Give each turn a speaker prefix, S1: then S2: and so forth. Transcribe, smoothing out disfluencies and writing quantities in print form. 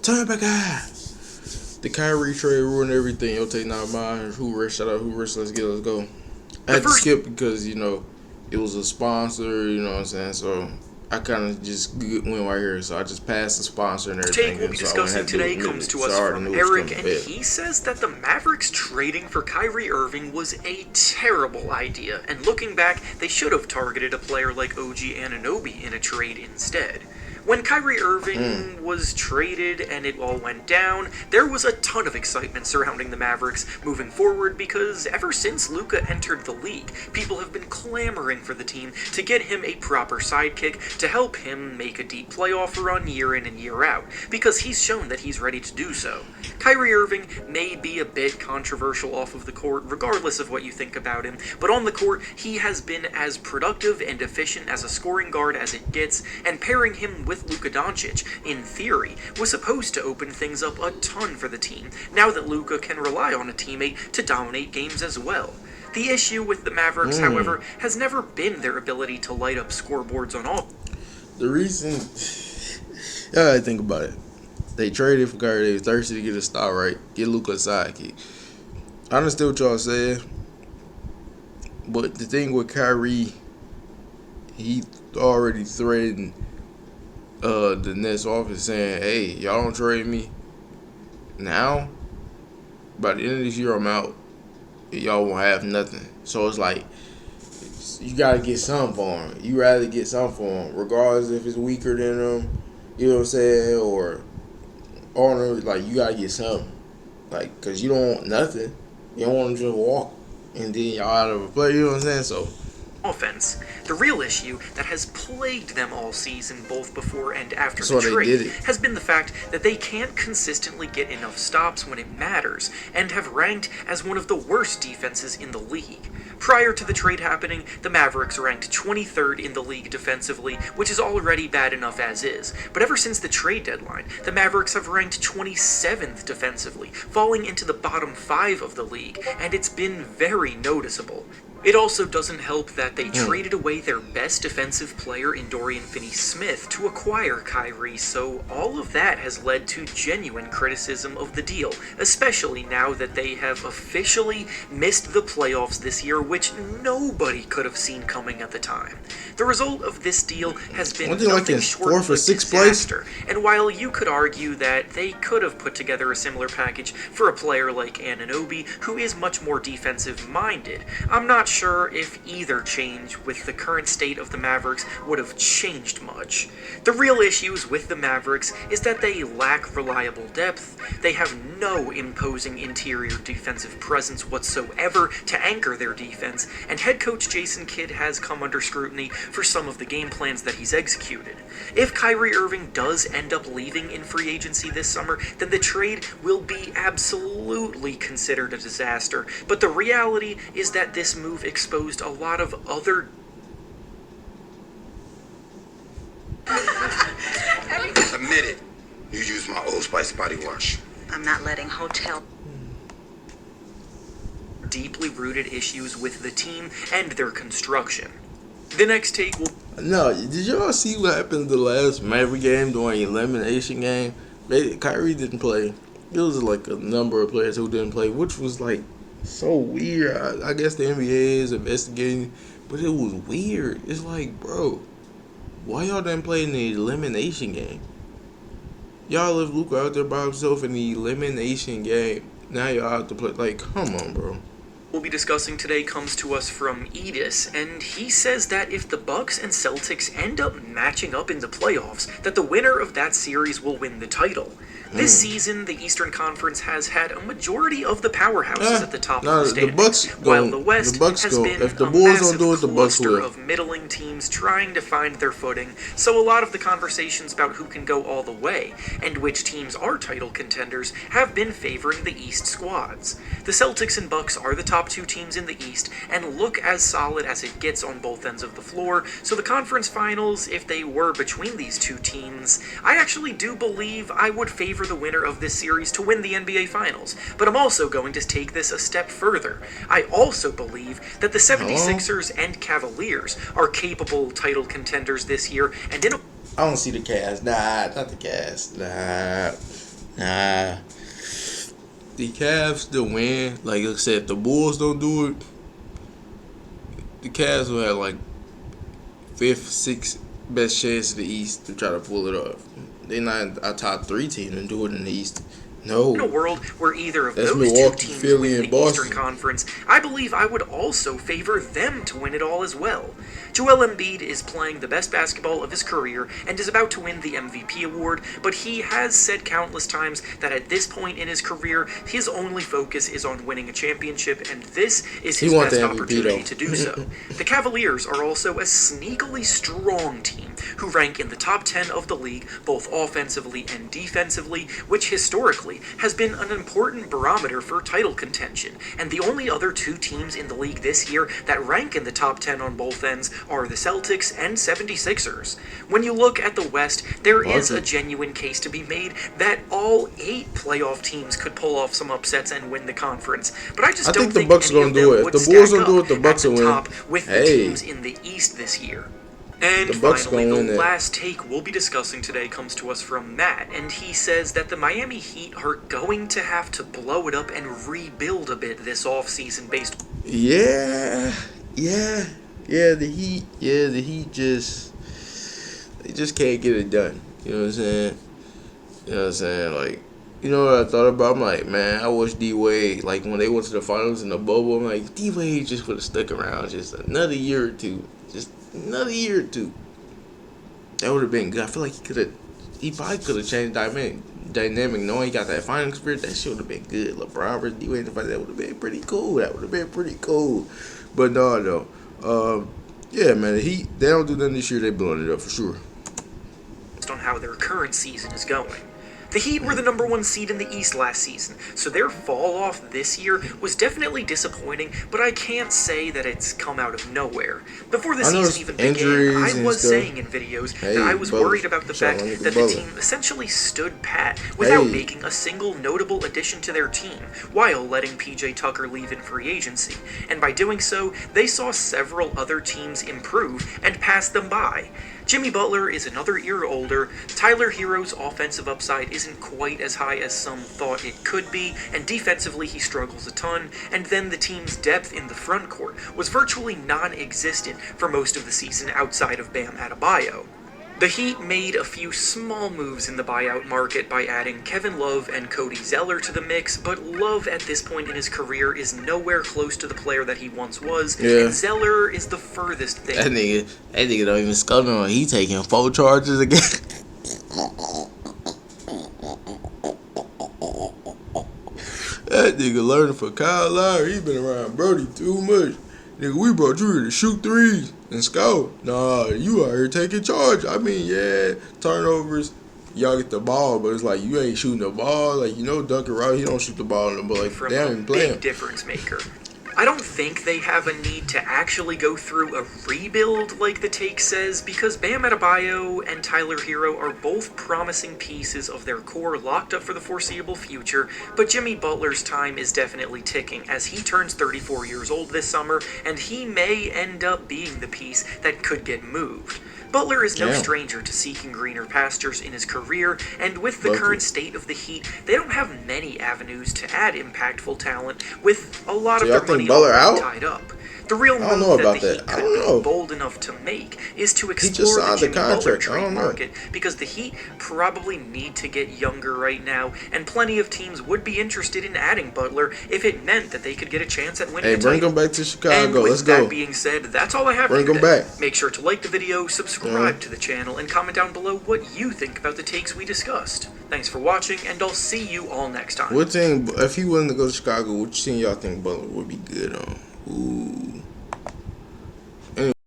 S1: Turn back out. The Kyrie trade ruined everything. Yo, take 9 miles. Who rich? Shout out Who rich? Let's go. I had to skip because, it was a sponsor, you know what I'm saying? So I kind of just went right here. So I just passed the sponsor and everything.
S2: The take we'll be discussing today comes to us from Eric, and he says that the Mavericks trading for Kyrie Irving was a terrible idea. And looking back, they should have targeted a player like OG Anunoby in a trade instead. When Kyrie Irving was traded and it all went down, there was a ton of excitement surrounding the Mavericks moving forward because ever since Luka entered the league, people have been clamoring for the team to get him a proper sidekick to help him make a deep playoff run year in and year out, because he's shown that he's ready to do so. Kyrie Irving may be a bit controversial off of the court, regardless of what you think about him, but on the court, he has been as productive and efficient as a scoring guard as it gets, and pairing him with Luka Doncic, in theory, was supposed to open things up a ton for the team, now that Luka can rely on a teammate to dominate games as well. The issue with the Mavericks, however, has never been their ability to light up scoreboards on all.
S1: The reason, y'all gotta think about it. They traded for Kyrie. They was thirsty to get a star right, get Luka a sidekick. I understand what y'all said, but the thing with Kyrie, he already threatened the Nets office saying, hey, y'all don't trade me now, by the end of this year I'm out, y'all won't have nothing. So it's like, you gotta get something for him. You rather get something for him, regardless if it's weaker than them, you know what I'm saying, or on them. Like, you gotta get something, like, cause you don't want nothing. You don't want them to just walk and then y'all out of a play, you know what I'm saying? So
S2: offense. The real issue that has plagued them all season, both before and after the trade, has been the fact that they can't consistently get enough stops when it matters, and have ranked as one of the worst defenses in the league. Prior to the trade happening, the Mavericks ranked 23rd in the league defensively, which is already bad enough as is. But ever since the trade deadline, the Mavericks have ranked 27th defensively, falling into the bottom 5 of the league, and it's been very noticeable. It also doesn't help that they traded away their best defensive player in Dorian Finney-Smith to acquire Kyrie, so all of that has led to genuine criticism of the deal, especially now that they have officially missed the playoffs this year, which nobody could have seen coming at the time. The result of this deal has been nothing short of a disaster, and while you could argue that they could have put together a similar package for a player like Anunoby, who is much more defensive-minded, I'm not sure if either change with the current state of the Mavericks would have changed much. The real issues with the Mavericks is that they lack reliable depth, they have no imposing interior defensive presence whatsoever to anchor their defense, and head coach Jason Kidd has come under scrutiny for some of the game plans that he's executed. If Kyrie Irving does end up leaving in free agency this summer, then the trade will be absolutely considered a disaster, but the reality is that this move exposed a lot of other
S3: Admit it. You used my Old Spice body wash.
S4: I'm not letting hotel
S2: deeply rooted issues with the team and their construction. The next take will...
S1: No, did y'all see what happened the last Maverick game during elimination game? Kyrie didn't play. There was like a number of players who didn't play, which was like so weird. I guess the NBA is investigating, but it was weird. It's like, bro, why y'all didn't play in the elimination game? Y'all left Luka out there by himself in the elimination game. Now y'all have to play. Like, come on, bro.
S2: We'll be discussing today comes to us from Edis, and he says that if the Bucks and Celtics end up matching up in the playoffs, that the winner of that series will win the title. This season, the Eastern Conference has had a majority of the powerhouses at the top of the standings, while the West has been
S1: if the
S2: a
S1: Bulls
S2: massive
S1: don't do it, the Bucks
S2: cluster
S1: will.
S2: of middling teams trying to find their footing, so a lot of the conversations about who can go all the way, and which teams are title contenders, have been favoring the East squads. The Celtics and Bucks are the top 2 teams in the East, and look as solid as it gets on both ends of the floor, so the conference finals, if they were between these 2 teams, I actually do believe I would favor the winner of this series to win the NBA Finals, but I'm also going to take this a step further. I also believe that the 76ers and Cavaliers are capable title contenders this year, and in a...
S1: I don't see the Cavs. Nah, not the Cavs. Nah. Nah. The Cavs still win. Like I said, if the Bulls don't do it, the Cavs will have like 5th, 6th best chance in the East to try to pull it off. They're not a top 3 team and do it in the East. No.
S2: In a world where either of
S1: That's
S2: those
S1: Milwaukee,
S2: two teams
S1: Philly,
S2: win
S1: and
S2: the
S1: Boston.
S2: Eastern Conference, I believe I would also favor them to win it all as well. Joel Embiid is playing the best basketball of his career and is about to win the MVP award, but he has said countless times that at this point in his career, his only focus is on winning a championship, and this is his best opportunity to do so. The Cavaliers are also a sneakily strong team who rank in the top 10 of the league, both offensively and defensively, which historically has been an important barometer for title contention, and the only other 2 teams in the league this year that rank in the top 10 on both ends are the Celtics and 76ers. When you look at the West, there is a genuine case to be made that all 8 playoff teams could pull off some upsets and win the conference, but I just don't think any of them would stack up at the top with the teams in the East this year. And finally, the last take we'll be discussing today comes to us from Matt, and he says that the Miami Heat are going to have to blow it up and rebuild a bit this offseason based...
S1: The Heat just can't get it done. You know what I'm saying? Like, you know what I thought about? I'm like, man, I wish D-Wade, like, when they went to the finals in the bubble, I'm like, D-Wade just would have stuck around just another year or two. That would have been good. I feel like he probably could have changed dynamic knowing he got that final experience. That shit would have been good. LeBron versus D-Wade, that would have been pretty cool. But no. Yeah, man, they don't do nothing this year, they blowing it up for sure.
S2: On how their current season is going. The Heat were the number 1 seed in the East last season, so their fall off this year was definitely disappointing, but I can't say that it's come out of nowhere. Before the season even began, I was saying in videos that I was worried about the fact that the team essentially stood pat without making a single notable addition to their team, while letting PJ Tucker leave in free agency, and by doing so, they saw several other teams improve and pass them by. Jimmy Butler is another year older, Tyler Herro's offensive upside isn't quite as high as some thought it could be, and defensively he struggles a ton, and then the team's depth in the front court was virtually non-existent for most of the season outside of Bam Adebayo. The Heat made a few small moves in the buyout market by adding Kevin Love and Cody Zeller to the mix, but Love at this point in his career is nowhere close to the player that he once was, and Zeller is the furthest thing.
S1: That nigga don't even score no. He taking 4 charges again. That nigga learning for Kyle Lowry. He been around Brody too much. Nigga, we brought you here to shoot threes and score. Nah, you out here taking charge. I mean, yeah, turnovers. Y'all get the ball, but it's like you ain't shooting the ball. Like, you know, Duncan Robinson, he don't shoot the ball no more. Like,
S2: from
S1: they
S2: a
S1: ain't playing.
S2: big difference maker. I don't think they have a need to actually go through a rebuild like the take says, because Bam Adebayo and Tyler Herro are both promising pieces of their core locked up for the foreseeable future, but Jimmy Butler's time is definitely ticking as he turns 34 years old this summer, and he may end up being the piece that could get moved. Butler is no stranger to seeking greener pastures in his career, and with the current state of the Heat, they don't have many avenues to add impactful talent, with a lot of their money already tied up. The real move that the Heat could be bold enough to make is to explore the Jimmy Butler trade market, because the Heat probably need to get younger right now, and plenty of teams would be interested in adding Butler if it meant that they could get a chance at winning the title.
S1: Hey, bring him back to Chicago.
S2: Let's go. That being said, that's all I have for you today.
S1: Bring him back.
S2: Make sure to like the video, subscribe to the channel, and comment down below what you think about the takes we discussed. Thanks for watching, and I'll see you all next time.
S1: What team, if he wasn't to go to Chicago, what team y'all think Butler would be good on? Ooh.